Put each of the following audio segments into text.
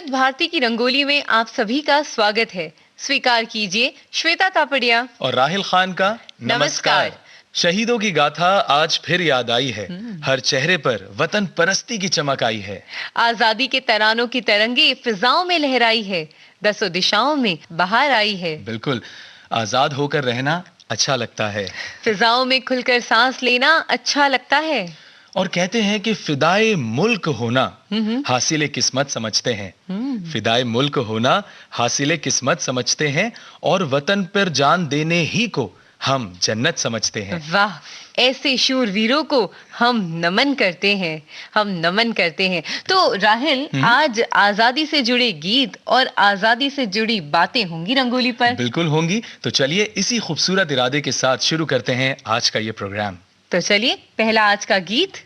विविध भारती की रंगोली में आप सभी का स्वागत है। स्वीकार कीजिए श्वेता तापड़िया और राहिल खान का नमस्कार। शहीदों की गाथा आज फिर याद आई है। हर चेहरे पर वतन परस्ती की चमक आई है। आजादी के तरानों की तरंगे फिजाओं में लहराई है। दसों दिशाओं में बहार आई है। बिल्कुल, आजाद होकर रहना अच्छा लगता है। फिजाओं में खुलकर सांस लेना अच्छा लगता है। और कहते हैं कि फिदाए मुल्क होना हासिले किस्मत समझते हैं। फिदाए मुल्क होना हासिले किस्मत समझते हैं और वतन पर जान देने ही को हम जन्नत समझते हैं। वाह, ऐसे शूरवीरों को हम नमन करते हैं। तो राहिल, आज आजादी से जुड़े गीत और आजादी से जुड़ी बातें होंगी रंगोली पर। बिल्कुल होंगी। तो चलिए इसी खूबसूरत इरादे के साथ शुरू करते हैं आज का ये प्रोग्राम। तो चलिए पहला आज का गीत।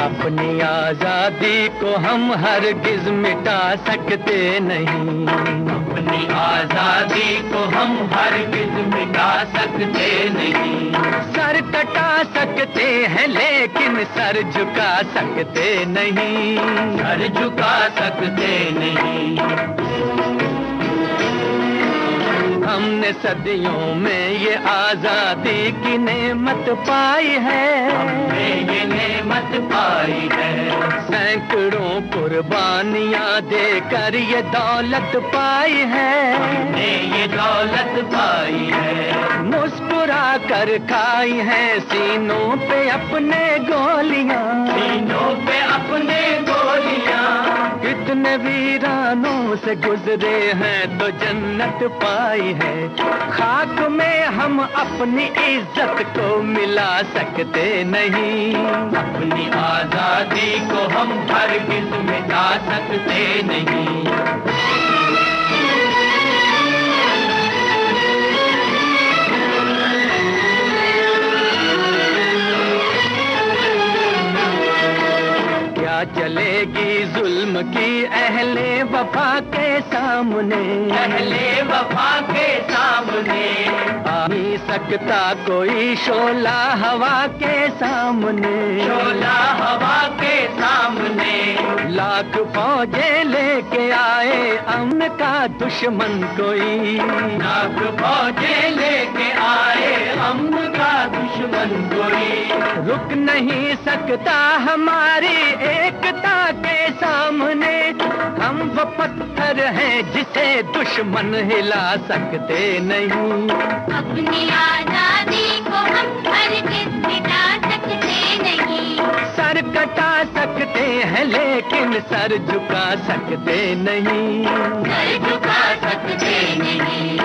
अपनी आजादी को हम हरगिज मिटा सकते नहीं। अपनी आजादी को हम हरगिज मिटा सकते नहीं। सर कटा सकते हैं लेकिन सर झुका सकते नहीं। सर झुका सकते नहीं। हमने सदियों में ये आजादी की नेमत पाई है। हमने ये नेमत पाई है। सैकड़ों कुर्बानियां देकर ये दौलत पाई है। हमने ये दौलत पाई है। मुस्कुरा कर खाई है सीनों पे अपने गोलियां। सीनों पे अपने गोलियां। कितने वीरानों से गुजरे हैं तो जन्नत पाई है। खाक में हम अपनी इज्जत को मिला सकते नहीं। अपनी आजादी को हम हरगिज मिटा सकते नहीं। चलेगी जुल्म की अहले वफा के सामने। अहले वफा के सामने आ नहीं सकता कोई शोला हवा के सामने। शोला हवा के सामने लाख फौजें लेके आए अमन का दुश्मन कोई। लाख फौजें लेके आए अमन का दुश्मन कोई। रुक नहीं सकता हमारी एकता के सामने। हम वो पत्थर हैं जिसे दुश्मन हिला सकते नहीं। अपनी आजादी को हम हरगिज मिटा सकते नहीं। सर कटा सकते हैं लेकिन सर झुका सकते नहीं। सर झुका सकते नहीं।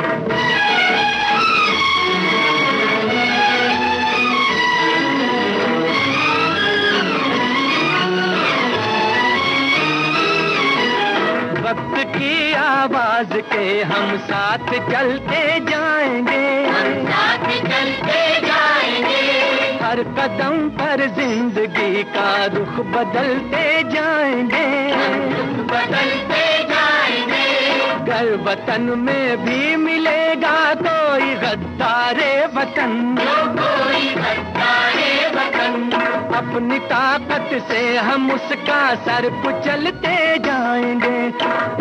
वक्त की आवाज के हम साथ चलते जाएंगे। हम साथ चलते जाएंगे। हर कदम पर जिंदगी का रुख बदलते जाएंगे। रुख बदलते जाएंगे। घर वतन में भी मिलेगा कोई गद्दारे वतन। कोई गद्दारे वतन। अपनी ताकत से हम उसका सर कुचलते जाएंगे।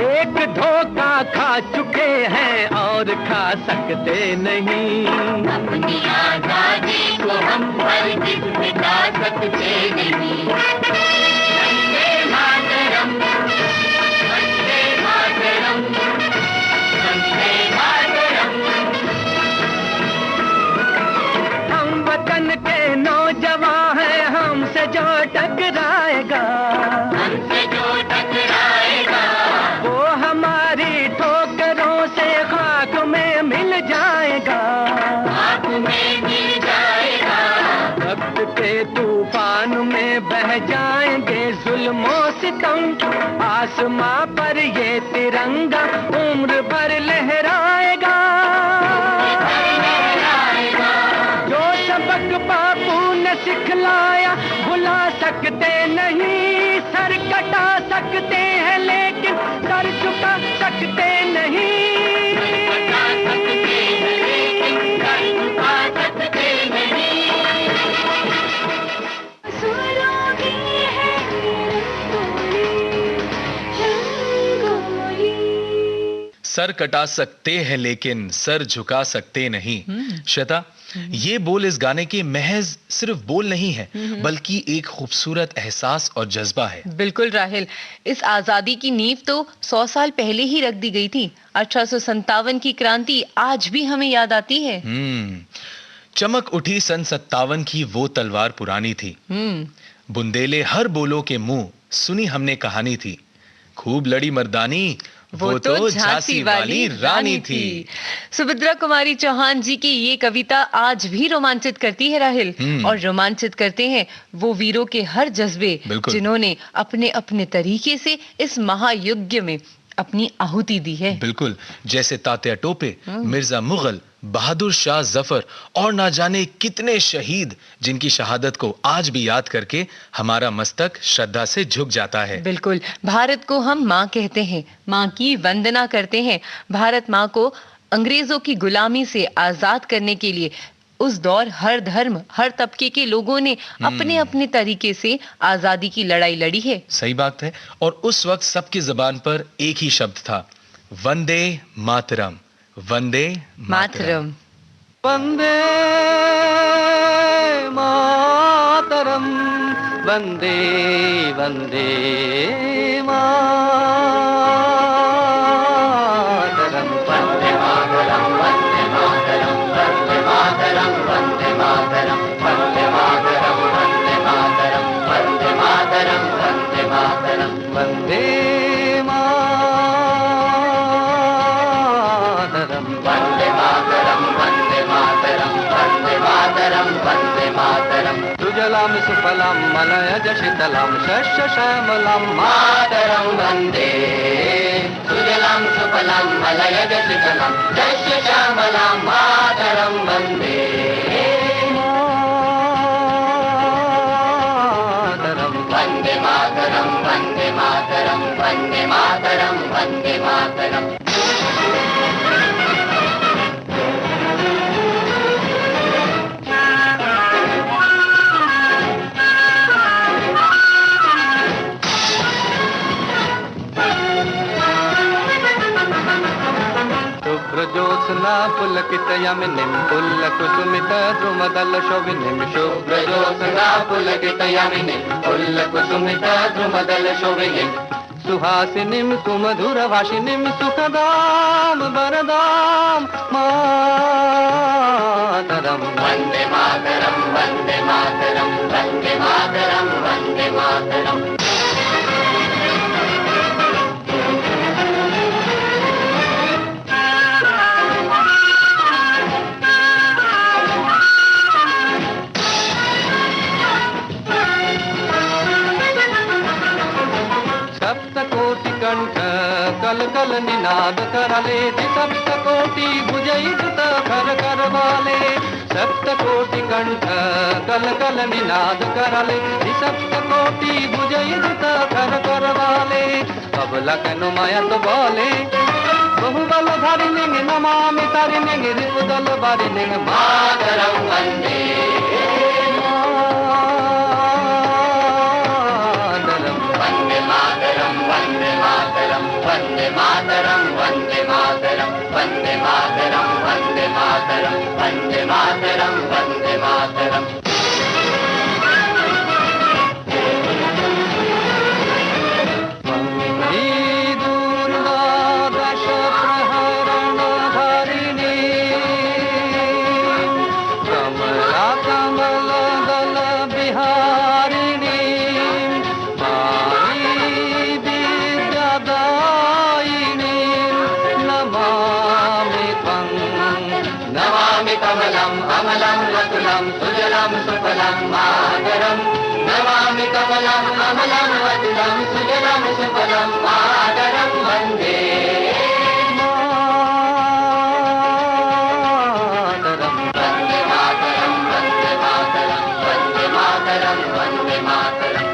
एक धोखा खा चुके हैं और खा सकते नहीं। अपनी आजादी को हम हरगिज मिटा सकते नहीं। वंदे मातरम, वंदे मातरम, वंदे मातरम। हम वतन के नौजवान हैं, हमसे जो टकराएगा। हमसे जो टकराएगा वो हमारी ठोकरों से खाक में मिल जाएगा। खाक में मिल जाएगा। वक्त के तूफान में बह जाएंगे जुल्मों सितम। आसमां पर ये तिरंगा उम्र भर लहराएगा। जो सबक बापू सकते नहीं, सर कटा सकते हैं लेकिन सर झुका सकते नहीं। सर कटा सकते हैं लेकिन सर झुका सकते नहीं। श्वेता, ये बोल इस गाने के महज सिर्फ बोल नहीं है, बल्कि एक खूबसूरत एहसास और जज्बा है। बिल्कुल राहिल, इस आजादी की नींव तो 100 साल पहले ही रख दी गई थी। 1857 की क्रांति आज भी हमें याद आती है। चमक उठी सन 57 की वो तलवार पुरानी थी। बुंदेले हर बोलो के मुंह सुनी हमने कहानी थी। खूब लड़ी मर्दानी वो तो झांसी वाली रानी थी। सुभद्रा कुमारी चौहान जी की ये कविता आज भी रोमांचित करती है राहिल, और रोमांचित करते हैं वो वीरों के हर जज्बे जिन्होंने अपने अपने तरीके से इस महायुद्ध में अपनी आहुति दी है। बिल्कुल, जैसे तात्या टोपे, मिर्जा मुगल, बहादुर शाह जफर और ना जाने कितने शहीद, जिनकी शहादत को आज भी याद करके हमारा मस्तक श्रद्धा से झुक जाता है। बिल्कुल, भारत को हम माँ कहते हैं, माँ की वंदना करते हैं। भारत माँ को अंग्रेजों की गुलामी से आजाद करने के लिए उस दौर हर धर्म, हर तबके के लोगों ने अपने अपने तरीके से आजादी की लड़ाई लड़ी है। सही बात है। और उस वक्त सबकी जुबान पर एक ही शब्द था, वंदे मातरम, वंदे मातरम। वंदे मातरम, वंदे वंदे मातरम, वंदे मातरम, वंदे मातरम, वंदे मातरम, वंदे मातरम, वंदे मातरम, वंदे मातरम, वंदे मातरम, वंदे मातरम, वंदे सुजलाम सुफलाम मलयज शीतलाम शस्य श्यामलाम मातरम वंदे। सुजलाम सुफलाम मलयज शीतलाम शस्य श्यामलाम मातरम वंदे। मातरम वंदे मातरम, वंदे मातरम, वंदे मातरम, वंदे मातरम। शुभ्रजोत्स्ना पुलकितयामिनीं पुल्लकुसुमित द्रुमदल शोभिनीं। शुभ्रजोत्स्ना पुलकितयामिनीं पुल्लकुसुमित द्रुमदल शोभिनीं। सुहासिनीं सुमधुरभाषिनीं सुखदां वरदां मातरम। वंदे मातरम, वंदे मातरम, वंदे मातरम, वंदे मातरम। सप्तकोटि कंठ कल कल निनाद कराले, सप्तकोटि भुजयुक्त कर कर वाले। सप्तकोटि कंठ कल कल निनाद कराले, सप्तकोटि भुजयुक्त कर कर वाले। कबला कनु माया तो बोले बहुबल धारिणी नमामि तारिणी रिपुदल बारिणी मातरम वंदे। वंदे मातरम, वंदे मातरम, वंदे मातरम, वंदे मातरम, वंदे मातरम, वंदे मातरम। वंदे दुर्गा दश प्रहरण धारिणी, कमला कमल दल बिहारिणी, कमलम अमलम वतुलम सुजलम सुफलम मातरम। नमामि कमलम अमलम वतुलम सुजलम सुफलम मातरम वंदे मातरम। वंदे मातरम, वंदे मातरम, वंदे मातरम, वंदे मातरम।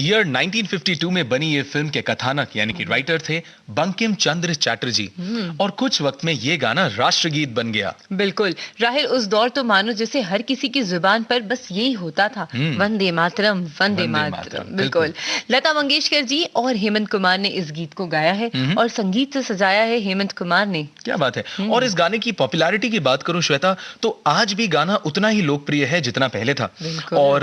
ईयर 1952 में बनी ये फिल्म के कथानक यानी कि राइटर थे बंकिम चंद्र चैटर्जी, और कुछ वक्त में ये गाना राष्ट्रगीत बन गया। बिल्कुल राहिल, उस दौर तो मानो जैसे हर किसी की जुबान पर बस यही होता था, वंदे मातरम वंदे मातरम। बिल्कुल, लता मंगेशकर जी और हेमंत कुमार ने इस गीत को गाया है और संगीत से सजाया है हेमंत कुमार ने। क्या बात है। और इस गाने की पॉपुलैरिटी की बात करूं श्वेता, तो आज भी गाना उतना ही लोकप्रिय है जितना पहले था। और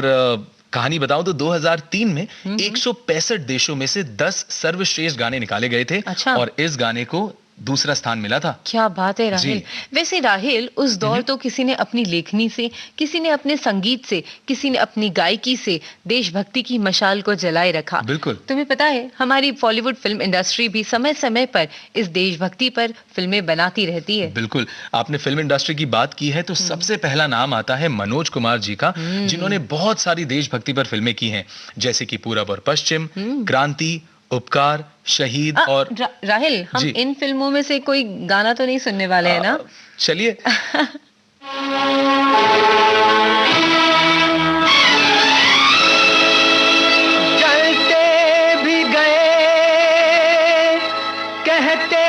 कहानी बताऊं तो 2003 में 165 देशों में से 10 सर्वश्रेष्ठ गाने निकाले गए थे। अच्छा। और इस गाने को दूसरा स्थान मिला था। क्या बात है राहिल। वैसे राहिल, उस दौर तो किसी ने अपनी लेखनी से, किसी ने अपने संगीत से, किसी ने अपनी गायकी से देशभक्ति की मशाल को जलाए रखा। बिल्कुल। तुम्हें पता है हमारी बॉलीवुड फिल्म इंडस्ट्री भी समय समय पर इस देशभक्ति पर फिल्में बनाती रहती है। बिल्कुल, आपने फिल्म इंडस्ट्री की बात की है तो सबसे पहला नाम आता है मनोज कुमार जी का, जिन्होंने बहुत सारी देशभक्ति पर फिल्में की हैं, जैसे कि पूरब और पश्चिम, क्रांति, उपकार, शहीद और राहिल, हम इन फिल्मों में से कोई गाना तो नहीं सुनने वाले हैं ना? चलिए। जलते भी गए, कहते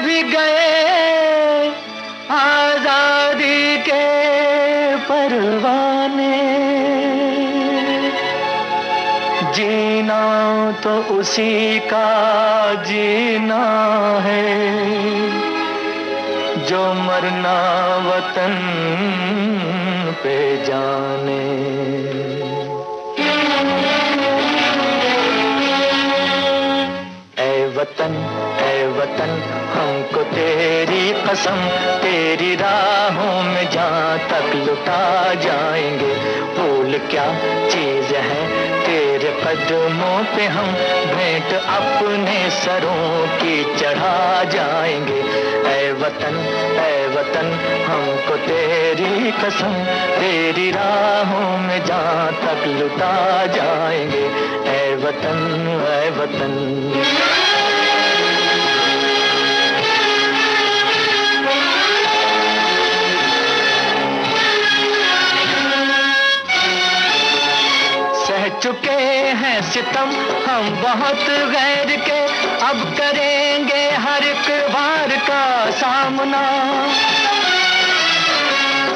भी गए, आजादी के परवाने, जीना तो उसी का जीना है, जो मरना वतन पे जाने। ऐ वतन हमको तेरी कसम, तेरी राहों में जहाँ तक लुटा जाएंगे। भूल क्या चीज है तेरे कदमों पे हम भेंट अपने सरों की चढ़ा जाएंगे। ऐ वतन हमको तेरी कसम, तेरी राहों में जहाँ तक लुटा जाएंगे। ऐ वतन। सह चुके हैं सितम हम बहुत गैर के, अब करेंगे हर एक वार का सामना।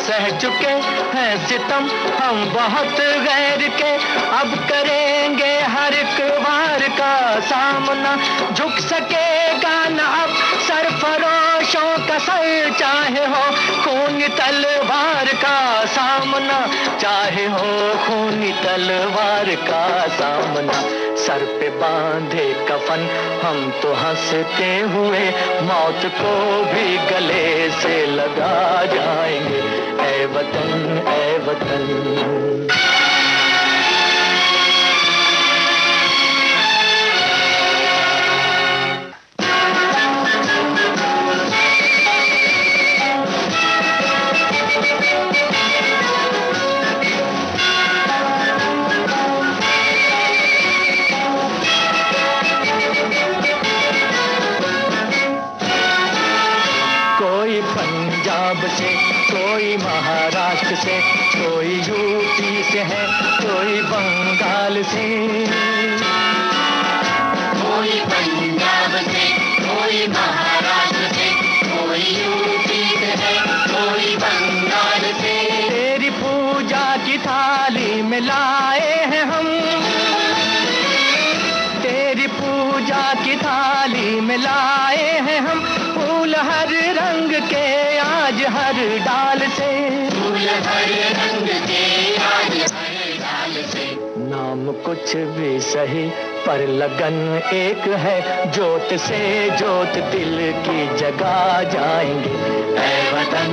सह चुके हैं सितम हम बहुत गैर के, अब करेंगे हर एक वार का सामना। झुक सकेगा न अब सरफरोशों का सर, चाहे हो खूनी तलवार का सामना, चाहे हो खूनी तलवार का सामना। सर पे बांधे कफन हम तो हंसते हुए मौत को भी गले से लगा जाएंगे। ऐ वतन। कोई पंजाब से, कोई महाराष्ट्र से, कोई यूपी से है, कोई बंगाल से। कोई पंजाब से, कोई महाराष्ट्र से, कोई यूपी से है, कोई बंगाल से। तेरी पूजा की थाली में लाए हैं हम, तेरी पूजा की थाली में लाए हैं हम, फूल हर रंग के आज हर डाल से। फूल हर रंग के आज हर डाल से। नाम कुछ भी सही पर लगन एक है, जोत से जोत दिल की जगा जाएंगे। ऐ वतन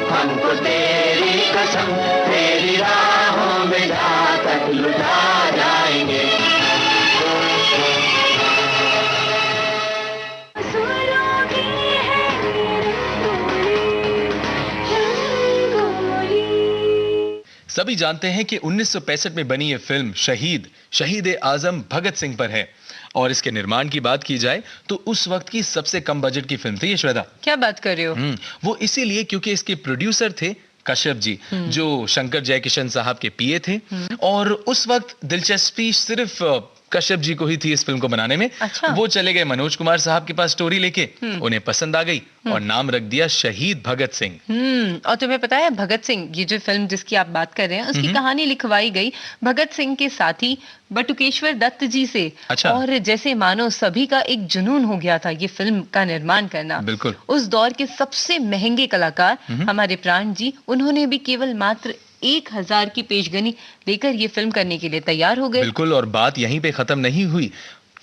हमको तेरी कसम, तेरी राहों में जहाँ तक लुटा जाएंगे। सभी जानते हैं कि 1965 में बनी ये फिल्म शहीद आजम भगत सिंह पर है, और इसके निर्माण की बात की जाए तो उस वक्त की सबसे कम बजट की फिल्म थी ये श्वेता। क्या बात कर रहे हो? वो इसीलिए क्योंकि इसके प्रोड्यूसर थे कश्यप जी, जो शंकर जयकिशन साहब के पीए थे, और उस वक्त दिलचस्पी सिर्फ कश्यप जी को ही थी इस फिल्म को बनाने में। अच्छा। वो चले गए मनोज कुमार साहब के पास स्टोरी लेके, उन्हें पसंद आ गई और नाम रख दिया शहीद भगत सिंह। और तुम्हें पता है भगत सिंह, ये जो फिल्म जिसकी आप बात कर रहे हैं, उसकी कहानी लिखवाई गई भगत सिंह के साथी बटुकेश्वर दत्त जी से। अच्छा। और जैसे मानो सभी का एक जुनून हो गया था ये फिल्म का निर्माण करना। बिल्कुल। उस दौर के सबसे महंगे कलाकार हमारे प्राण जी, उन्होंने भी केवल मात्र 1000 की पेशगनी लेकर ये फिल्म करने के लिए तैयार हो गए। बिल्कुल, और बात यहीं पे खत्म नहीं हुई।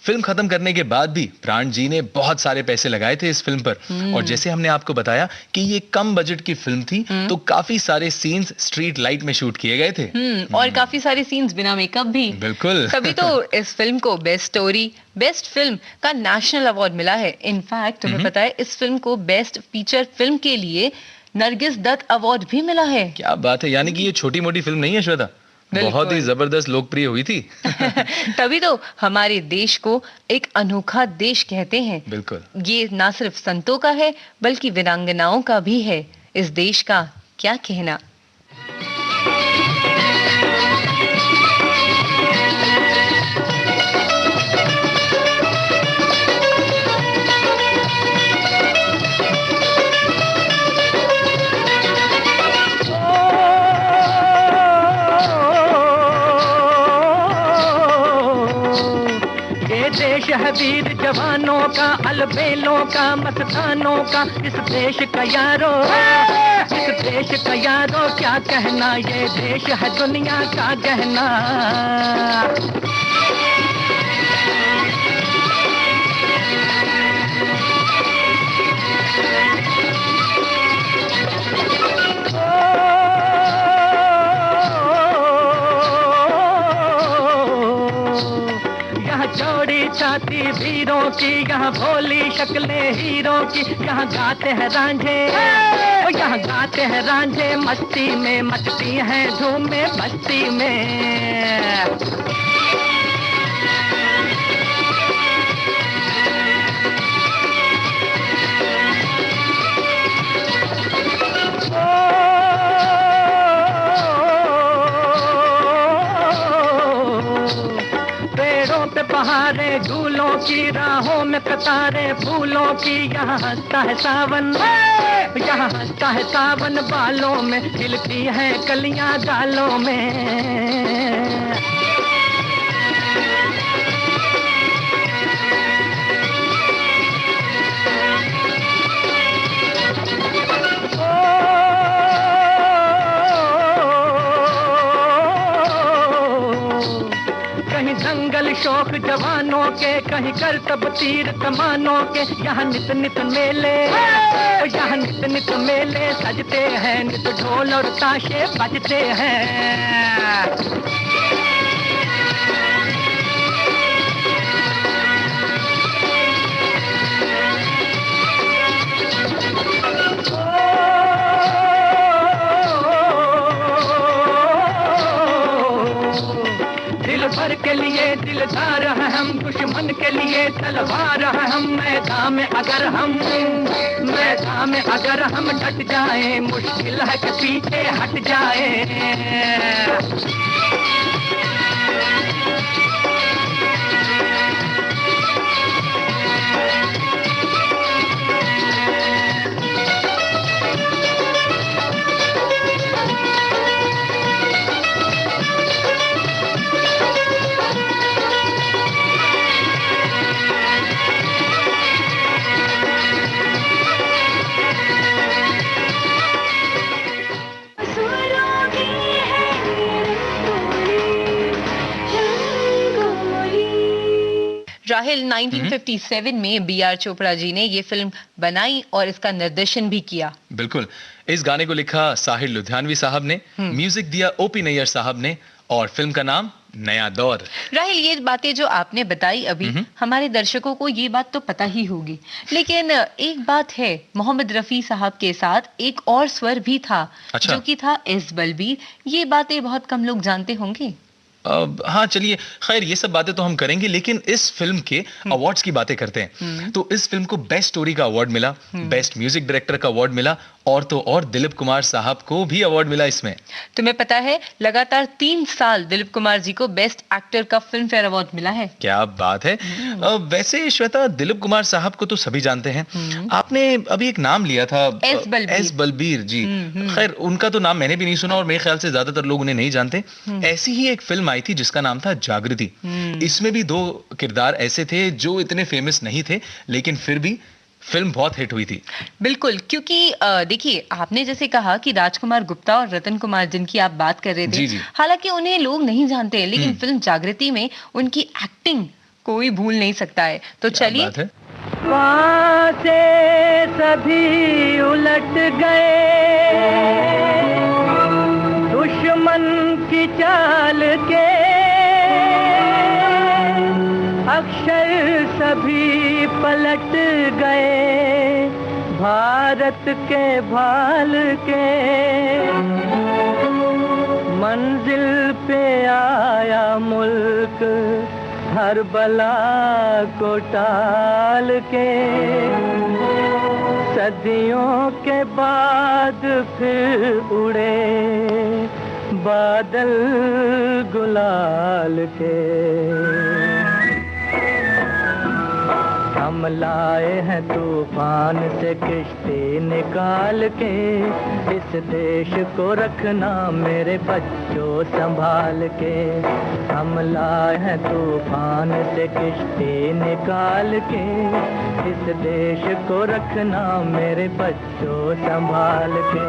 फिल्म खत्म करने के बाद भी प्राण जी ने बहुत सारे पैसे लगाए थे इस फिल्म पर, और जैसे हमने आपको बताया कि ये कम बजट की फिल्म थी, तो काफी सारे सीन्स स्ट्रीट लाइट में शूट किए गए थे। और काफी सारे सीन्स बिना मेकअप भी। बिल्कुल। तभी तो इस फिल्म को बेस्ट स्टोरी, बेस्ट फिल्म का नेशनल अवार्ड मिला है। इनफैक्ट तुम्हें पता है इस फिल्म को बेस्ट फीचर फिल्म के लिए नरगिस दत्त अवार्ड भी मिला है। क्या बात है, यानी कि ये छोटी मोटी फिल्म नहीं है श्वेता, बहुत ही जबरदस्त लोकप्रिय हुई थी। तभी तो हमारे देश को एक अनोखा देश कहते हैं। बिल्कुल। ये ना सिर्फ संतों का है बल्कि वीरांगनाओं का भी है। इस देश का क्या कहना। देश है वीर जवानों का, अलबेलों का, मस्तानों का, इस देश का यारो, इस देश का यारो क्या कहना, ये देश है दुनिया का गहना। चौड़ी छाती वीरों की, यहाँ भोली शक्लें हीरों की, यहाँ गाते हैं रांझे, यहाँ गाते हैं रांझे, मस्ती में मचती हैं धूमें बस्ती में। बहारे झूलों की, राहों में कतारे फूलों की, यहाँ हंसता है सावन, यहाँ हंसता है सावन, बालों में खिलती हैं कलियां गालों में। जंगल शौक जवानों के, कहीं करतब तीर कमानों के, यहाँ नित नित मेले, यहाँ नित नित मेले सजते हैं, नित ढोल और ताशे बजते हैं। भर के लिए दिलदार है हम, दुश्मन के लिए तलवार है हम, मैदान में अगर हम डट जाए, मुश्किल है कि पीछे हट जाए। राहिल 1957 में बी.आर. चोपड़ा जी ने ये फिल्म बनाई और इसका निर्देशन भी किया। बिल्कुल। इस गाने को लिखा साहिर लुधियानवी साहब ने, म्यूजिक दिया ओ.पी. नैयर साहब ने, और फिल्म का नाम नया दौर। राहिल, ये बातें जो आपने बताई अभी, हमारे दर्शकों को ये बात तो पता ही होगी, लेकिन एक बात है, मोहम्मद रफी साहब के साथ एक और स्वर भी था। अच्छा। जो कि था एस बलबीर। ये बातें बहुत कम लोग जानते होंगे। हाँ चलिए, खैर ये सब बातें तो हम करेंगे, लेकिन इस फिल्म के अवार्ड्स की बातें करते हैं। तो इस फिल्म को बेस्ट स्टोरी का अवार्ड मिला, बेस्ट म्यूजिक डायरेक्टर का अवार्ड मिला, और तो और दिलीप कुमार साहब को भी अवार्ड मिला इसमें। तुम्हें पता है लगातार 3 साल दिलीप कुमार जी को बेस्ट एक्टर का फिल्म फेयर अवार्ड मिला है। क्या बात है। वैसे श्वेता, दिलीप कुमार साहब को तो सभी जानते हैं। आपने अभी एक नाम लिया था, एस बलबीर जी। खैर, उनका तो नाम मैंने भी नहीं सुना और मेरे ख्याल से ज्यादातर लोग उन्हें नहीं जानते। ऐसी ही एक फिल्म आई थी जिसका नाम था जागृति। इसमें भी 2 किरदार ऐसे थे जो इतने फेमस नहीं थे, लेकिन फिर भी फिल्म बहुत हिट हुई थी। बिल्कुल, क्योंकि देखिए, आपने जैसे कहा कि राजकुमार गुप्ता और रतन कुमार जिनकी आप बात कर रहे थे, हालांकि उन्हें लोग नहीं जानते, लेकिन फिल्म जागृति में उनकी एक्टिंग कोई भूल नहीं सकता है। तो चलिए, वहाँ से सभी उलट गए दुश्मन की चाल के, अक्षर सभी पलट गए भारत के भाल के, मंजिल पे आया मुल्क हर बला को टाल के, सदियों के बाद फिर उड़े बादल गुलाल के। हम लाए हैं तूफान से किश्ती निकाल के, इस देश को रखना मेरे बच्चों संभाल के। हम लाए हैं तूफान से किश्ती निकाल के, इस देश को रखना मेरे बच्चों संभाल के।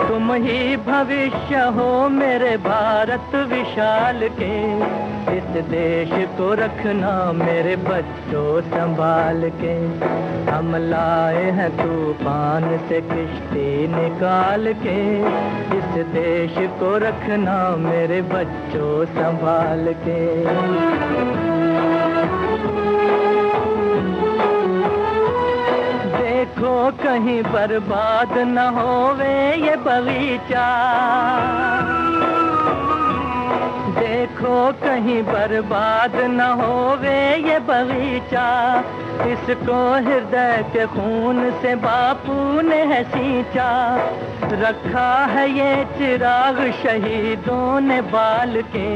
तुम ही भविष्य हो मेरे भारत विशाल के, इस देश को रखना मेरे बच्चों संभाल के। हम लाए हैं तूफान से किश्ती निकाल के, इस देश को रखना मेरे बच्चों संभाल के। देखो कहीं बर्बाद न होवे ये बगीचा, देखो कहीं बर्बाद न होवे ये बगीचा, इसको हृदय के खून से बापू ने है सींचा। रखा है ये चिराग शहीदों ने बाल के,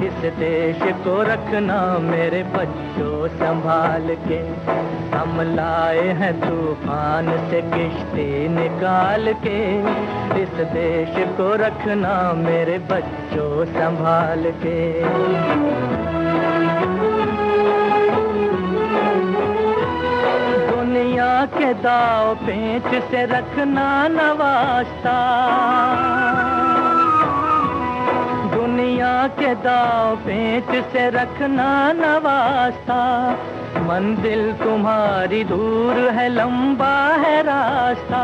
इस देश को रखना मेरे बच्चों संभाल के। हम लाए हैं तूफान से किश्ती निकाल के, इस देश को रखना मेरे बच्चों संभाल के। दुनिया के दाव पेंच से रखना न वास्ता, दुनिया के दाव पेंच से रखना न वास्ता। मंजिल तुम्हारी दूर है, लंबा है रास्ता,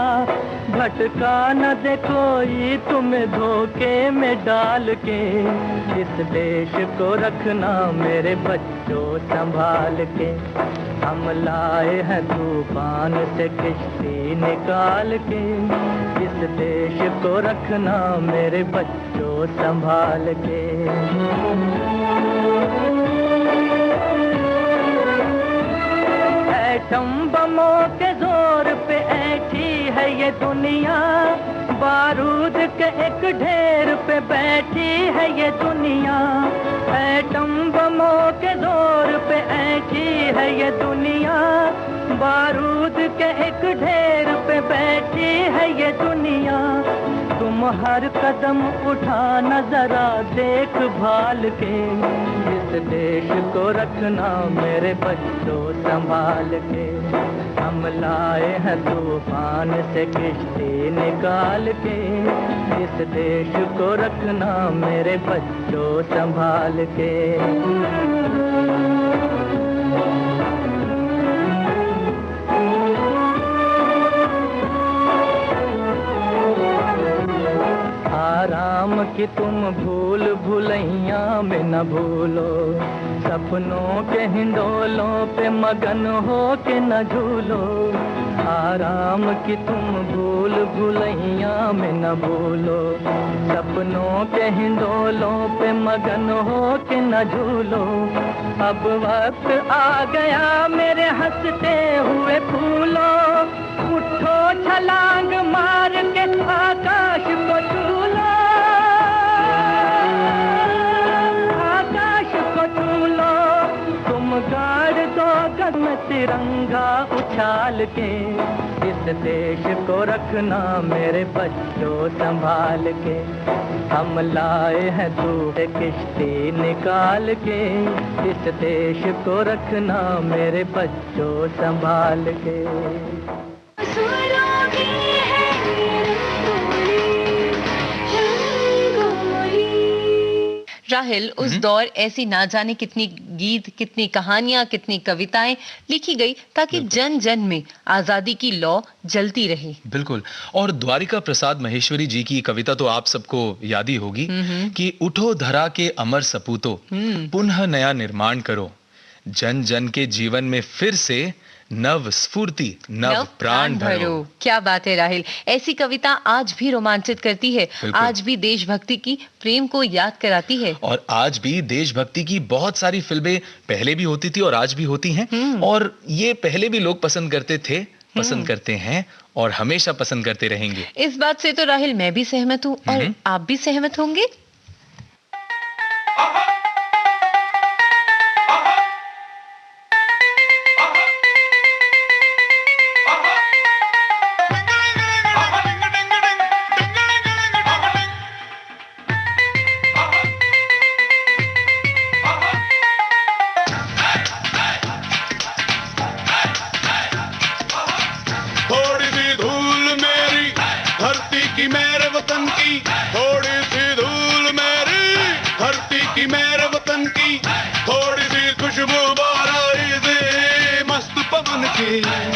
भटका न दे कोई तुम्हें धोखे में डाल के। इस देश को रखना मेरे बच्चों संभाल के। हम लाए हैं तूफान से किश्ती निकाल के, इस देश को रखना मेरे बच्चों संभाल के। एटम बमों के जोर पे ऐठी है ये दुनिया, बारूद के एक ढेर पे बैठी है ये दुनिया। एटम बमों के जोर पे ऐठी है ये दुनिया, बारूद के एक ढेर पे बैठी है ये दुनिया। तुम हर कदम उठाना जरा देख भाल के, इस देश को रखना मेरे बच्चों संभाल के। हम लाए हैं तूफान से किश्ती निकाल के, इस देश को रखना मेरे बच्चों संभाल के। आराम की तुम भूल भुलैया में न भूलो, सपनों के हिंडोलों पे मगन हो के न झूलो। आराम की तुम भूल भुलैया में न भूलो, सपनों के हिंडोलों पे मगन हो के न झूलो। अब वक्त आ गया मेरे हंसते हुए फूलों, उठो छलांग मार के आकाश को छू लो, आकाश को छू लो। तुम गाड़ दो गगन में तिरंगा उछाल के, इस देश को रखना मेरे बच्चों संभाल के। हम लाए हैं दूध किश्ती निकाल के, इस देश को रखना मेरे बच्चों संभाल के। राहिल, उस दौर ऐसी ना जाने कितनी गीत, कितनी कहानियां, कितनी कविताएं लिखी गई ताकि जन जन में आजादी की लौ जलती रहे। बिल्कुल। और द्वारिका प्रसाद महेश्वरी जी की कविता तो आप सबको याद ही होगी कि उठो धरा के अमर सपूतो, पुनः नया निर्माण करो, जन जन के जीवन में फिर से नव स्फूर्ति, नव प्राण भरो। क्या बात है राहिल, ऐसी कविता आज भी रोमांचित करती है, आज भी देशभक्ति की प्रेम को याद कराती है। और आज भी देशभक्ति की बहुत सारी फिल्में पहले भी होती थी और आज भी होती हैं, और ये पहले भी लोग पसंद करते थे, पसंद करते हैं और हमेशा पसंद करते रहेंगे। इस बात से तो राहिल मैं भी सहमत हूँ, और आप भी सहमत होंगे।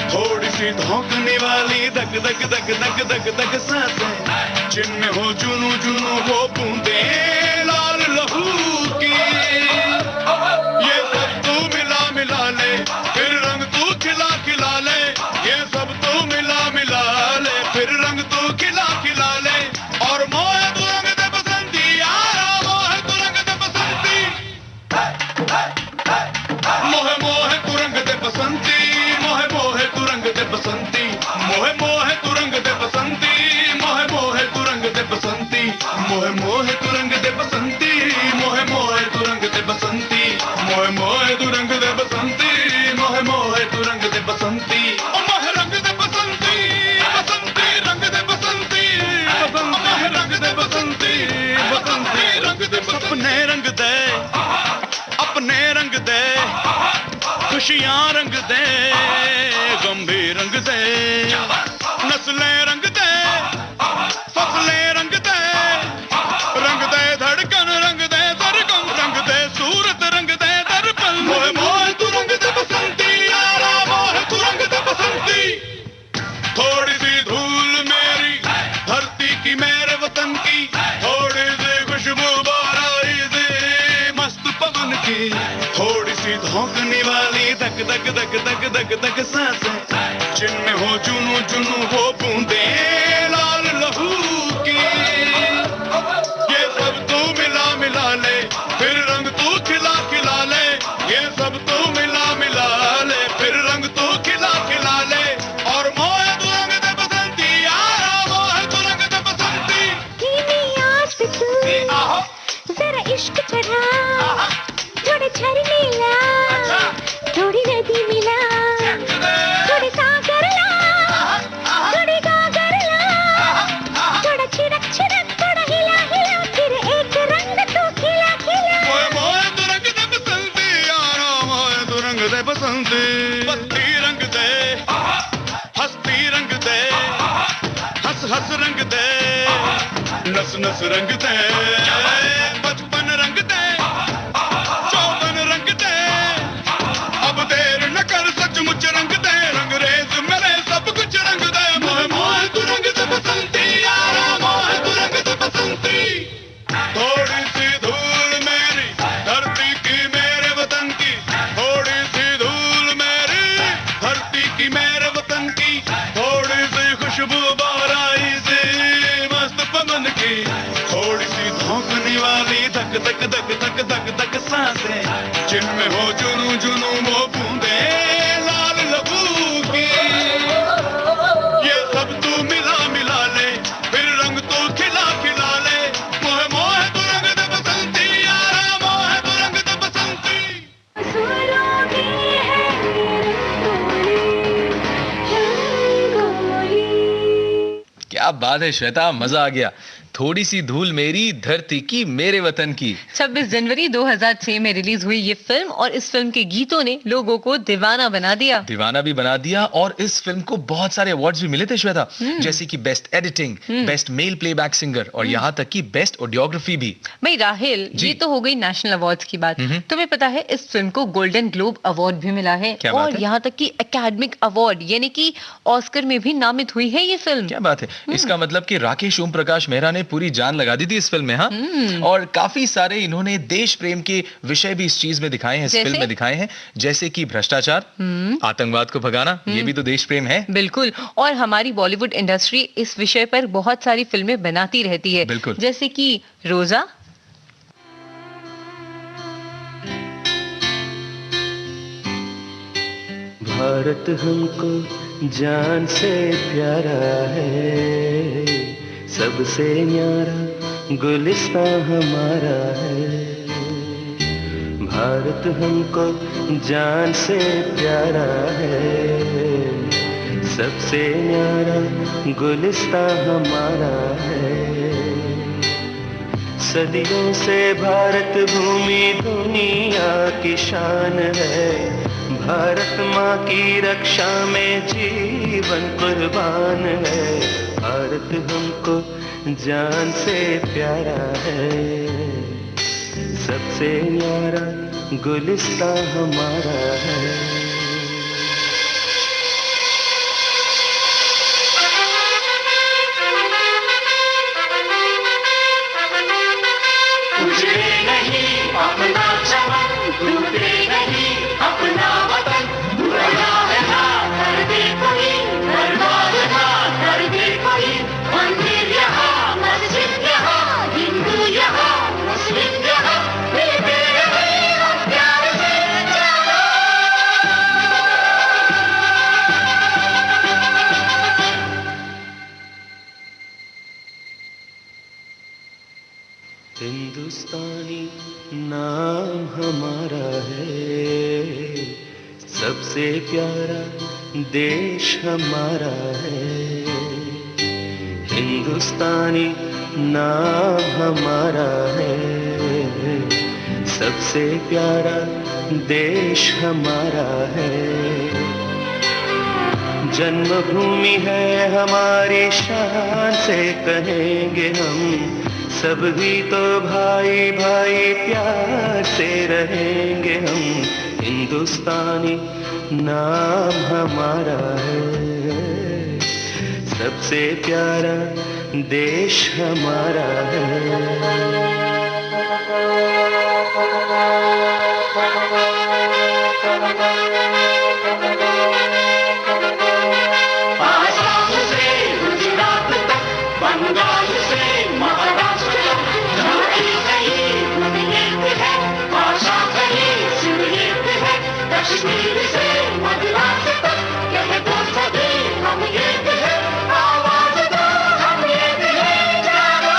थोड़ी सी धोखने वाली दग दग दग दग दग दग सांसें, जिनमें हो जुनू जुनू वो बूंदे लाल लहू की। ये सब तू मिला मिला ले, फिर रंग तू खिला खिला ले, ये सब तू मिला मिला ले, फिर रंग तू खिला खिला ले। और मोहे तू रंग दे बसंती यारा, मोहे तू रंग दे बसंती, मोहे मोहे तू रंग दे बसंती, मोहे मोहे तू रंग दे बसंती, मोहे मोहे तू रंग दे बसंती, मोहे मोहे तू रंग दे बसंती, मोहे मोहे तू रंग दे बसंती, मोहे मोहे तू रंग दे बसंती, मोहे मोहे तू रंग दे बसंती, मोहे मोहे तू रंग दे बसंती, मोहे रंग दे बसंती, बसंती रंग दे बसंती, मोहे रंग दे बसंती, बसंती रंग दे अपने रंग दे, अपने रंग दे, खुशियां रंग दे, गंभीर रंग दे, नस्लें रंग दे, फसलें रंग दे, रंग दे धड़कन रंग दे, सरगम रंग दे, सूरत रंग दे, दर्पण। मोहे मोहे तू रंग दे बसंती यारा, मोहे तू रंग दे बसंती। थोड़ी सी धूल मेरी धरती की, मेरे वतन की, थोड़ी सी खुशबू बाराई दे मस्त पवन की, थोड़ी सी धोखने वाली दग दग दग दग दग दग सांसें, जिनमें हो जुनू जुनू वो बूंदे लाल लहू की। ये सब तू मिला मिला ले, फिर रंग तू खिला खिला ले, ये सब तू मिला मिला ले, फिर रंग तू खिला खिला ले। और मोहे तू रंग दे बसंती यारा, मोहे तू रंग दे बसंती। आज भी तू जरा इश्क चढ़ा, थोड़े झरने ला, थोड़ी नदी मिला, थोड़े सागर ला, थोड़ी गागर ला, थोड़ा छिड़क छिड़क, थोड़ा हिला हिला, फिर एक रंग तू खिला खिला। मोहे मोहे तू रंग दे बसंती यारा, मोहे तू रंग दे बसंती। बत्ती रंग दे, हस्ती रंग दे, हंस हंस रंग दे, नस नस रंग दे, बचपन रंग दे, चौबन रंग दे, अब देर न कर सचमुच रंग दे, रंगरेज मेरे सब कुछ रंग दे। मोहे मोहे तू रंग दे बसंती यारा, मोहे तू रंग दे बसंती। थोड़ी सी धूल मेरी धरती की, मेरे वतन की, थोड़ी सी धूल मेरी धरती की, मेरे वतन की, धोखने वाली धक धक धक धक धक धक सांसें, जिनमें हो जुनू जुनू वो बूंदे लाल लबू की, ये सब तू मिला मिला ले, फिर रंग तो खिला खिला ले, मोहे मोहे तू रंग दे बसंती यारा, मोहे तू रंग दे बसंती। क्या बात है श्वेता, मजा आ गया। थोड़ी सी धूल मेरी धरती की, मेरे वतन की। 26 जनवरी 2006 में रिलीज हुई ये फिल्म और इस फिल्म के गीतों ने लोगों को दीवाना बना दिया। दीवाना भी बना दिया और इस फिल्म को बहुत सारे अवार्ड्स भी मिले थे श्वेता, जैसे कि best editing, best male playback singer और यहाँ तक कि बेस्ट ऑडियोग्राफी भी। भाई राहिल, जी। ये तो हो गई नेशनल अवार्ड्स की बात। तुम्हें पता है इस फिल्म को गोल्डन ग्लोब अवार्ड भी मिला है क्या बात और है? यहाँ तक कि एकेडमिक अवार्ड यानी कि ऑस्कर में भी नामित हुई है ये फिल्म। क्या बात है, इसका मतलब कि राकेश ओम प्रकाश मेहरा ने पूरी जान लगा दी थी इस फिल्म में। हाँ, और काफी सारे इन्होंने देश प्रेम के विषय भी इस चीज में दिखाए हैं, इस जैसे? फिल्म में दिखाए हैं, जैसे कि भ्रष्टाचार, आतंकवाद को भगाना, ये भी तो देश प्रेम है। बिल्कुल, और हमारी बॉलीवुड इंडस्ट्री इस विषय पर बहुत सारी फिल्में बनाती रहती है, बिल्कुल। जैसे कि रोजा, भारत हमको जान से प्यारा है, सबसे न्यारा गुलिस्तां हमारा है। भारत हमको जान से प्यारा है, सबसे न्यारा गुलिस्तां हमारा है। सदियों से भारत भूमि दुनिया की शान है, भारत माँ की रक्षा में जीवन कुर्बान है। भारत हमको जान से प्यारा है, सबसे न्यारा गुलिस्तां हमारा है। उजड़े नहीं अपना चमन, टूटे नहीं अपना वतन, बुरा है ना कर दे कोई, बर्बाद ना कर दे कोई। मंदिर यहाँ, मस्जिद यहाँ, हिंदू यहाँ, मुस्लिम यहाँ, मिलते रहे हम प्यार से चलो। हिंदुस्तानी नाम हमारा है, सबसे प्यारा देश हमारा है। हिंदुस्तानी नाम हमारा है, सबसे प्यारा देश हमारा है। जन्मभूमि है हमारी शान से कहेंगे हम, सब ही तो भाई भाई प्यार से रहेंगे हम। हिंदुस्तानी नाम हमारा है, सबसे प्यारा देश हमारा है। आसाम से गुजरात तक, बंगाल से महाराष्ट्र तक, झांकी कहीं दुनिया है, भाषा कहीं सुनिए है, कश्मीर से मद्रास तक, कह दो सभी हम एक है, आवाज दो हम एक है, जागो।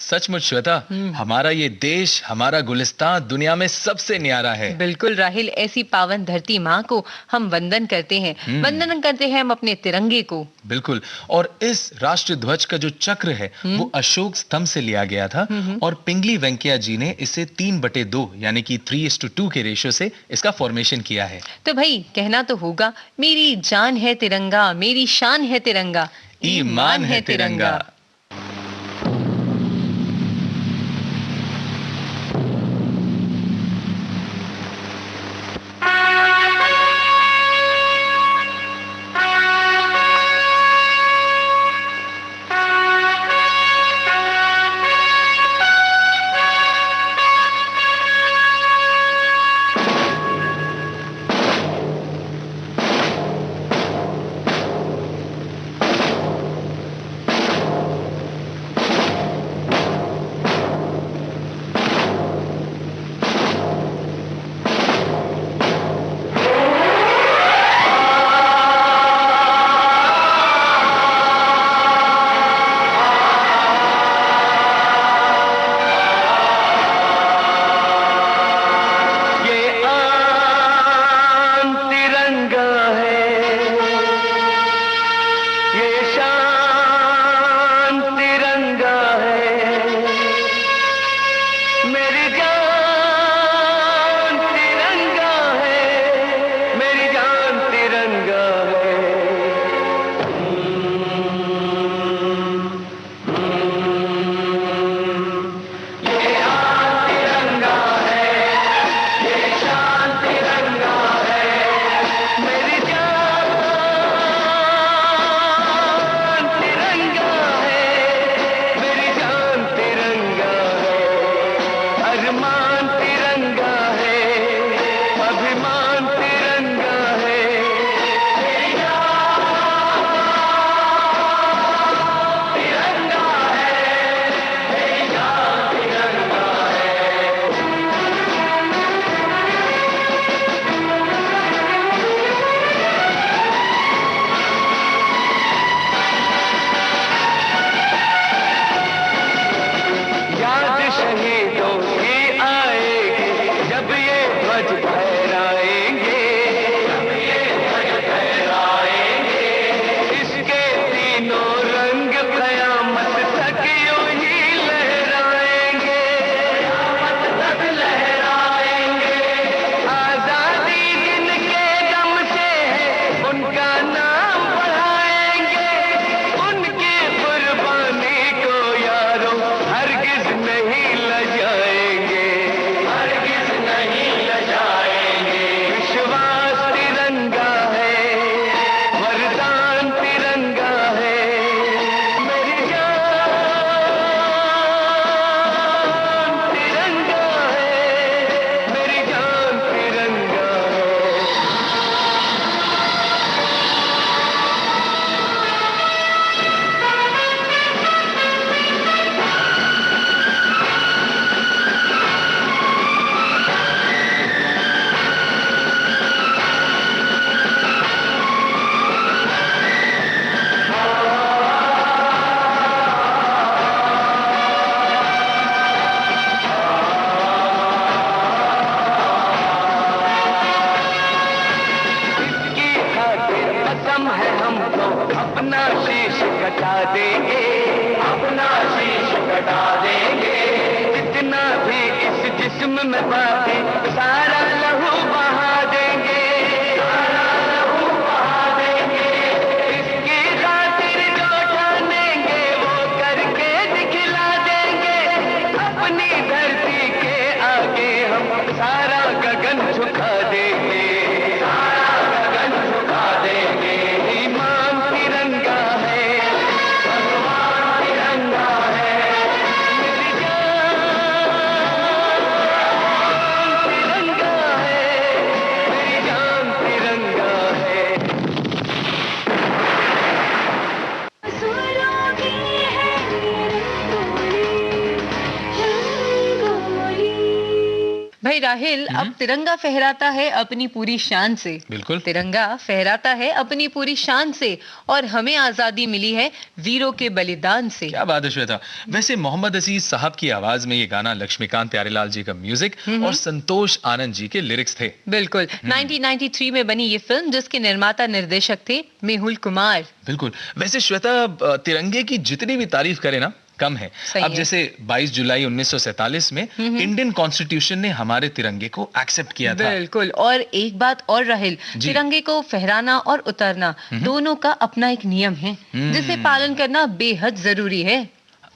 सचमुच श्वेता, हमारा ये देश, हमारा गुलिस्तान दुनिया में सबसे न्यारा है। बिल्कुल राहिल, ऐसी पावन धरती माँ को हम वंदन करते हैं, वंदन करते हैं हम अपने तिरंगे को। बिल्कुल, और इस राष्ट्रीय ध्वज का जो चक्र है वो अशोक स्तंभ से लिया गया था और पिंगली वेंकैया जी ने इसे 3/2 यानी कि 3:2 के रेशो से इसका फॉर्मेशन किया है। तो भाई कहना तो होगा, मेरी जान है तिरंगा, मेरी शान है तिरंगा, ईमान है तिरंगा। कटा देंगे, अपना शीश कटा देंगे। जितना भी इस जिस्म में बाटे सारा लहू बहा देंगे, सारा लहू बहा देंगे। इसकी खातिर जो ठानेंगे वो करके दिखला देंगे। अपनी धरती के आगे हम सारा गगन झुका देंगे, सारा गगन झुका देंगे। ईमान तिरंगा है, भगवान तिरंगा है, मेरी जान तिरंगा है, मेरी जान तिरंगा है। सुरों की है रंगोली। भाई राहिल, अब तिरंगा फहराता है अपनी पूरी शान से। बिल्कुल। तिरंगा फहराता है अपनी पूरी शान से, और हमें आजादी मिली है वीरों के बलिदान से। क्या बात है श्वेता। वैसे मोहम्मद अजीज साहब की आवाज में ये गाना लक्ष्मीकांत प्यारेलाल जी का म्यूजिक और संतोष आनंद जी के लिरिक्स थे। बिल्कुल। 1993 में बनी ये फिल्म, जिसके निर्माता निर्देशक थे मेहुल कुमार। बिल्कुल। वैसे श्वेता, तिरंगे की जितनी भी तारीफ करें ना कम है। सही अब है। जैसे 22 जुलाई 1947 में इंडियन कॉन्स्टिट्यूशन ने हमारे तिरंगे को एक्सेप्ट किया था। बिल्कुल। और एक बात और राहिल, जी। तिरंगे को फहराना और उतारना दोनों का अपना एक नियम है, जिसे पालन करना बेहद जरूरी है।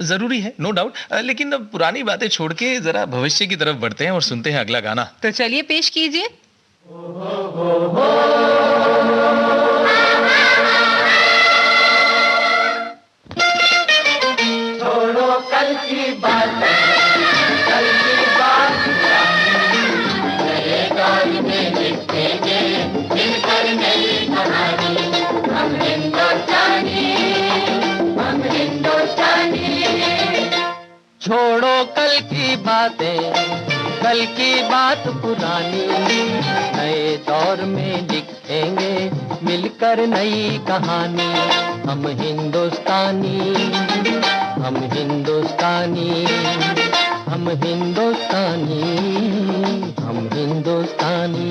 जरूरी है, नो डाउट। लेकिन अब पुरानी बातें छोड़ के जरा भविष्य की तरफ बढ़ते हैं और सुनते हैं अगला गाना। तो चलिए पेश कीजिए। छोड़ो कल की बात, कल की बात नए दौर में लिखेंगे मिलकर नई कहानी। हम हिंदुस्तानी, हम हिंदुस्तानी। छोड़ो कल की बातें, कल की बात पुरानी। नए दौर में लिखेंगे मिलकर नई कहानी। हम हिंदुस्तानी, हम हिंदुस्तानी, हम हिंदुस्तानी, हम हिंदुस्तानी।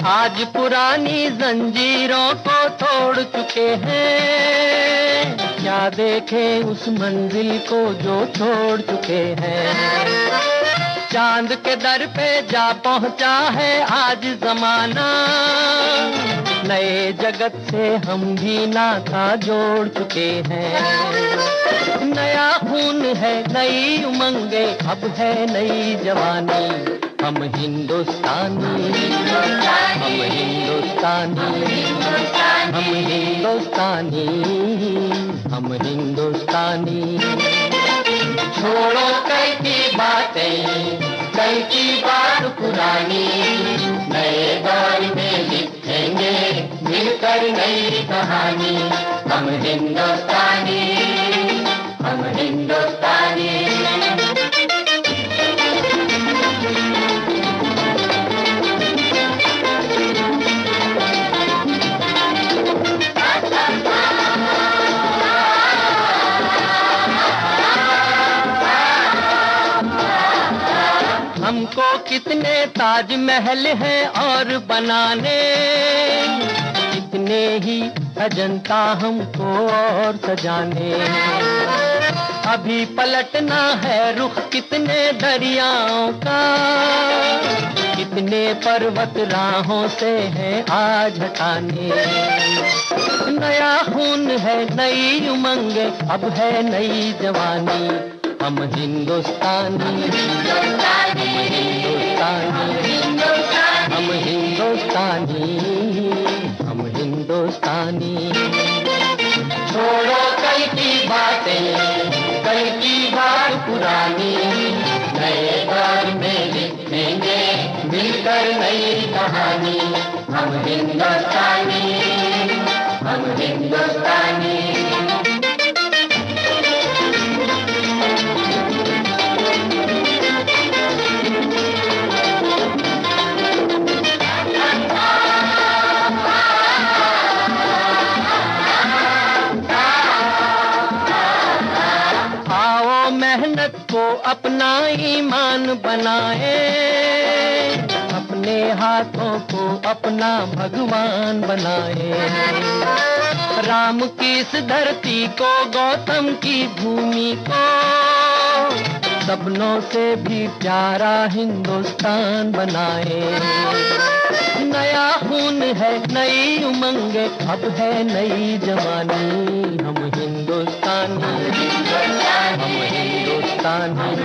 आज पुरानी जंजीरों को तोड़ चुके हैं, क्या देखे उस मंजिल को जो छोड़ चुके हैं। चांद के दर पे जा पहुंचा है आज जमाना, नए जगत से हम भी नाता जोड़ चुके हैं। नया खून है, नई उमंगे, अब है नई जवानी। हम हिंदुस्तानी, हम हिंदुस्तानी, हम हिंदुस्तानी, हम हिंदुस्तानी। छोड़ो कल की बातें, कल की बात पुरानी। नए दौर में लिखेंगे मिलकर नई कहानी। हम हिंदुस्तानी, हम हिंदुस्तानी। हमको कितने ताजमहल हैं और बनाने, कितने ही अजंता हमको और सजाने। अभी पलटना है रुख कितने दरियाओं का, कितने पर्वत राहों से हैं आज हटाने। नया खून है, नई उमंगे, अब है नई जवानी। हम हिंदुस्तानी, हम हिंदुस्तानी, हम हिंदुस्तानी, हम हिंदुस्तानी। छोड़ो कल की बातें, कल की बात पुरानी। नए दौर में लिखेंगे मिलकर नई कहानी। हम हिंदुस्तानी, हम हिंदुस्तानी। मेहनत अपना ईमान बनाए, अपने हाथों को अपना भगवान बनाए। राम की इस धरती को, गौतम की भूमि को, सपनों से भी प्यारा हिंदुस्तान बनाए। नया खून है, नई उमंगे, अब है नई जवानी। हम हिंदुस्तानी, हम हिंदुस्तानी, हम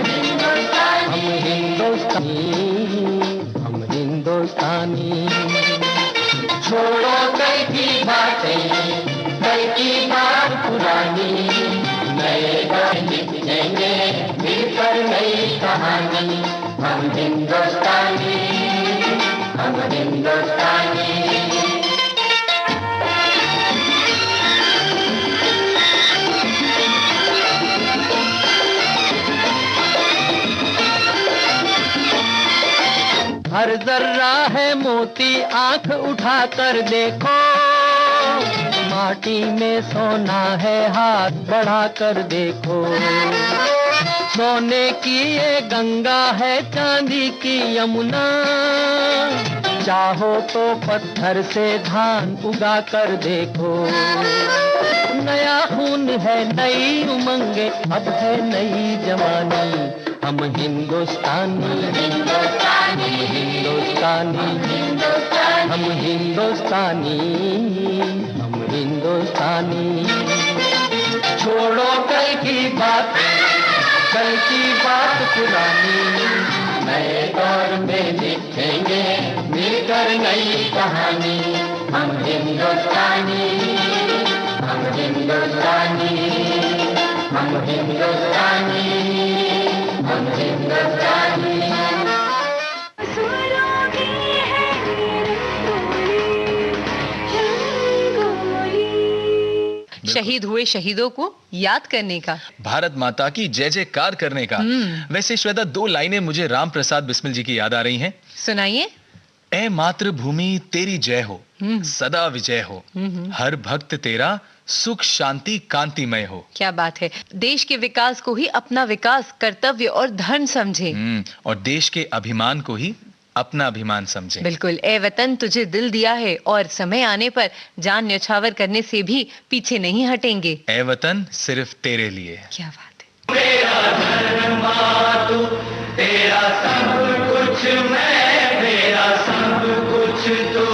हिंदुस्तानी, हम हिंदुस्तानी। छोड़ो कल की बातें, कल की बात पुरानी, नए गाने लिखेंगे मिलकर नई कहानी। हम हिंदुस्तानी, हम हिंदुस्तानी। हर जर्रा है मोती, आंख उठाकर देखो, माटी में सोना है, हाथ बढ़ाकर देखो। सोने की ये गंगा है, चांदी की यमुना, चाहो तो पत्थर से धान उगा कर देखो। नया खून है, नई उमंगे, अब है नई जवानी। हम हिंदुस्तानी, हम हिंदुस्तानी, हम हिंदुस्तानी, हम हिंदुस्तानी। छोड़ो कल की बात, कल की बात पुरानी, नए दौर में लिखेंगे मिलकर नई कहानी। हम हिंदुस्तानी, हम हिंदुस्तानी, हम हिंदुस्तानी, हम हिंदुस्तानी। शहीद हुए शहीदों को याद करने का, भारत माता की जय जयकार करने का। वैसे श्वेता, 2 लाइनें मुझे राम प्रसाद बिस्मिल जी की याद आ रही हैं। सुनाइए। ऐ मातृभूमि तेरी जय हो, सदा विजय हो, हर भक्त तेरा सुख शांति कांतिमय हो। क्या बात है। देश के विकास को ही अपना विकास, कर्तव्य और धर्म समझे, और देश के अभिमान को ही अपना अभिमान समझे। बिल्कुल। ए वतन तुझे दिल दिया है, और समय आने पर जान न्यौछावर करने से भी पीछे नहीं हटेंगे। ए वतन सिर्फ तेरे लिए। क्या बात है। तेरा धर्म तू, तेरा सब कुछ मैं, मेरा सब कुछ तू।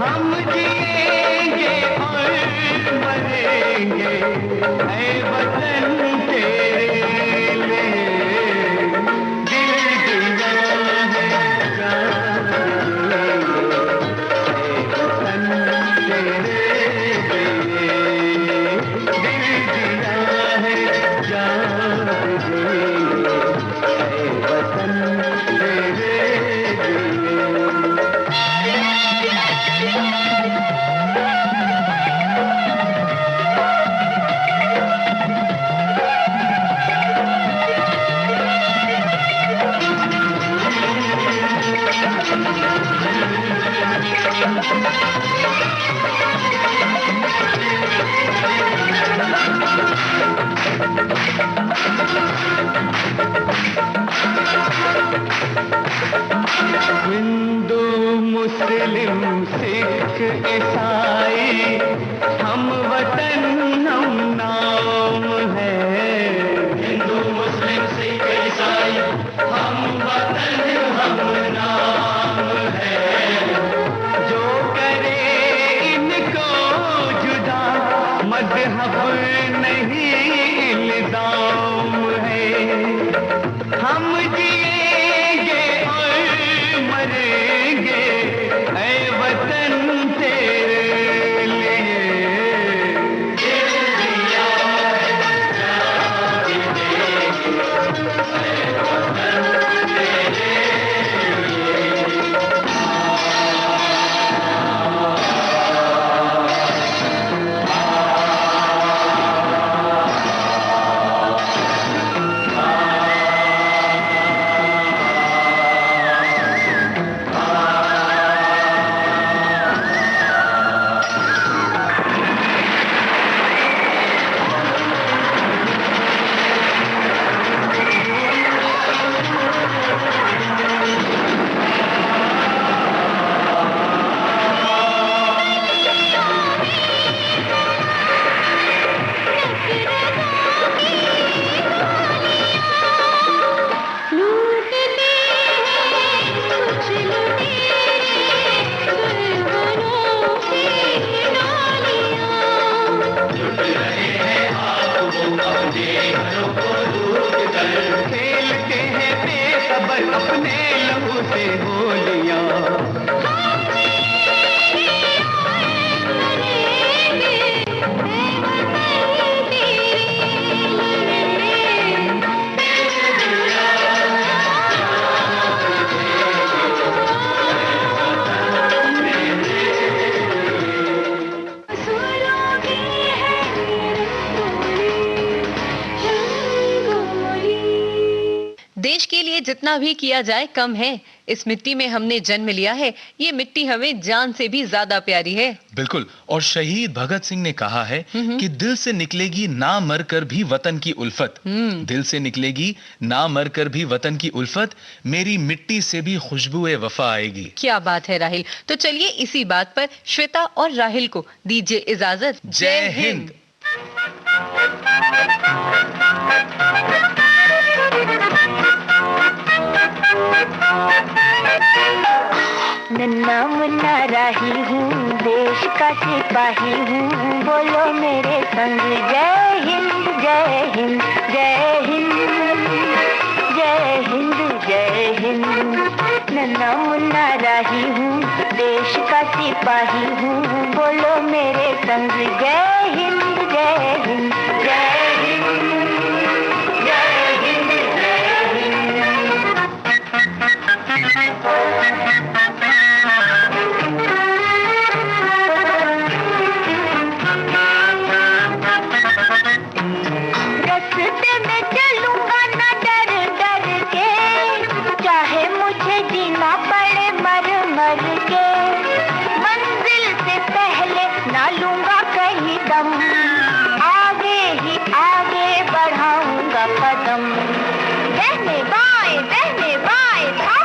हम जिएंगे और मरेंगे ऐ वतन तेरे लिए, दिल दिया है जान देंगे ऐ वतन तेरे लिए, दिल दिया है जान देंगे ऐ वतन तेरे लिए। हिंदू मुस्लिम सिख ईसाई हम वतन हम नाम है, हिंदू मुस्लिम सिख ईसाई हम वतन हम नाम है, जो करे इनको जुदा मजहब नहीं इल्जाम है, हम जिएंगे और मरेंगे ऐ वतन तेरे लिए, दिल दिया है जान देंगे ऐ वतन तेरे लिए। खेलते हैं बेखबर अपने लहू से होलियां, देश के लिए जितना भी किया जाए कम है। इस मिट्टी में हमने जन्म लिया है, ये मिट्टी हमें जान से भी ज्यादा प्यारी है। बिल्कुल। और शहीद भगत सिंह ने कहा है कि दिल से निकलेगी ना मर कर भी वतन की उल्फत, दिल से निकलेगी ना मर कर भी वतन की उल्फत, मेरी मिट्टी से भी खुशबुए वफा आएगी। क्या बात है राहिल। तो चलिए इसी बात पर श्वेता और राहिल को दीजिए इजाजत। जय हिंद। नन्ना मुन्ना राही हूँ, देश का सिपाही हूँ, बोलो मेरे संग जय हिंद जय हिंद जय हिंद जय हिंद जय हिंद। नन्ना मुन्ना राही हूँ, देश का सिपाही हूँ, बोलो मेरे संग जय हिंद जय हिंद जय हिंद जय हिंद जय हिंद। रास्ते में चलूंगा ना डर डर के, चाहे मुझे जीना पड़े मर मर के, मंजिल से पहले ना लूंगा कहीं दम, आगे ही आगे बढ़ाऊंगा कदम, दाहिने बाएं था।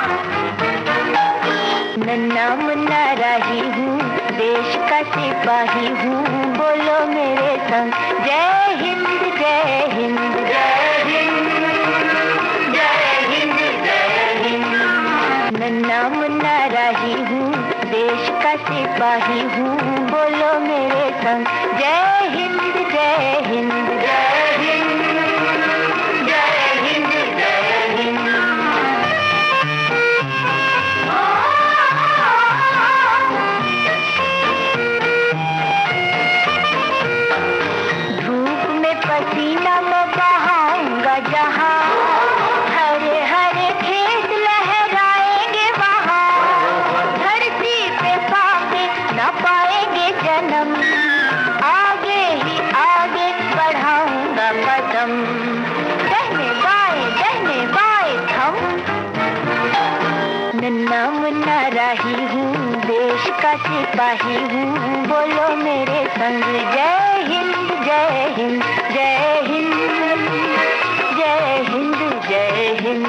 नन्ना मुन्ना राही हूँ, देश का सिपाही हूँ, बोलो मेरे संग जय हिंद जय हिंद जय हिंद जय हिंद जय हिंद। नन्ना मुन्ना राही हूँ, देश का सिपाही हूँ, बोलो मेरे संग जय हिंद जय हिंद जय हिंद जय हिंद जय हिंद। धूप में पसीना मैं बहाऊंगा जहाँ, हरे हरे खेत लहराएंगे वहाँ, धरती पे पाके न पाएंगे जन्म, आगे ही आगे बढ़ाऊंगा कदम, दहने बाएं थम। नन्ना मुन्ना राही हूँ, देश का सिपाही हूँ, बोलो मेरे संग जय हिंद जय हिंद जय हिंद जय हिंद जय हिंद।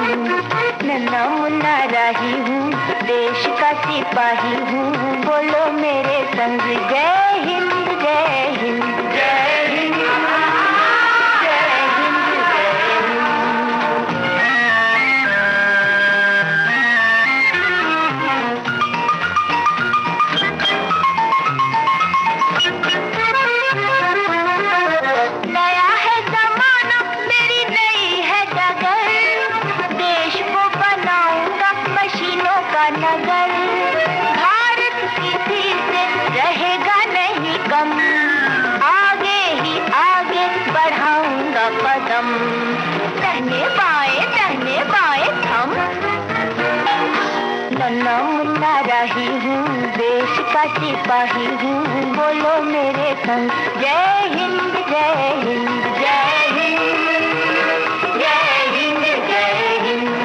नन्ना मुन्ना राही हूँ, देश का सिपाही हूँ, बोलो मेरे संग जय हिंद जय हिंद जय हिंद जय हिंद जय हिंद। नया है जमाना, मेरी नई है डगर, देश को बनाऊंगा मशीनों का नगर, भारत किसी से रहेगा नहीं कम, आगे ही आगे बढ़ाऊंगा कदम, दहने बाएं थम। नन्ना मुन्ना राही हूँ, देश का सिपाही हूँ, बोलो मेरे संग जय हिंद जय हिंद जय हिंद जय हिंद जय हिंद।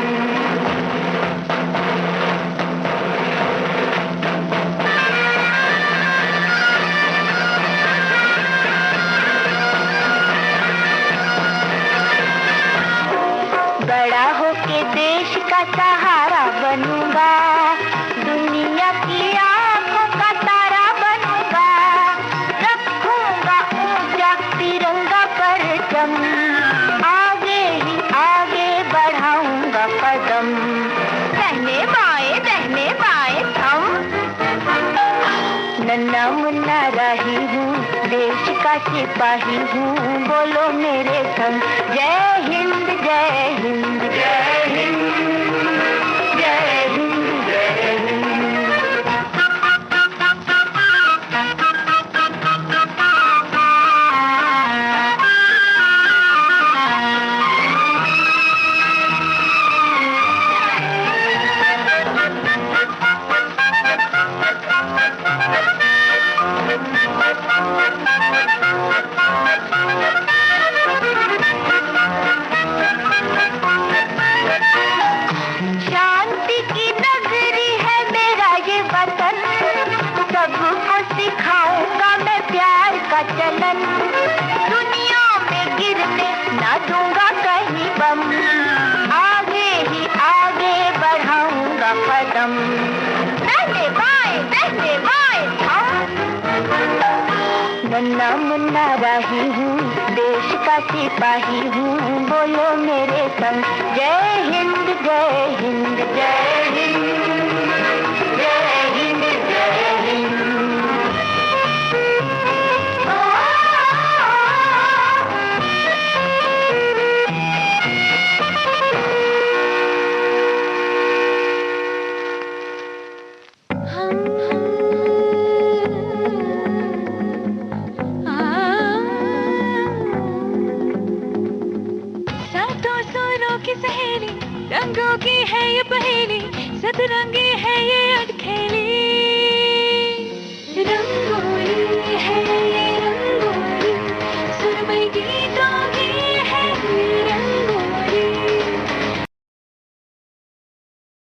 बड़ा होके देश का सहारा बनूंगा, दुनिया की आंखों का तारा बनूंगा, रखूंगा ऊंचा तिरंगा परचम, आगे ही आगे बढ़ाऊंगा कदम, दहने बाएं थम। नन्ना मुन्ना राही हूँ, देश का सिपाही हूँ, बोलो मेरे संग जय हिंद जय हिंद जय हिंद जय हिंद जय हिंद। शांति की नगरी है मेरा ये वतन, सबको सिखाऊंगा मैं प्यार का चलन, दुनिया में गिरने ना दूंगा कहीं बम, आगे ही आगे बढ़ाऊंगा कदम, दहने बाएं थम। नन्ना मुन्ना राही हूँ, देश का सिपाही हूँ, बोलो मेरे संग जय हिंद जय हिंद जय हिंद जय हिंद जय हिंद। रंगों की है ये पहेली, सतरंगी है ये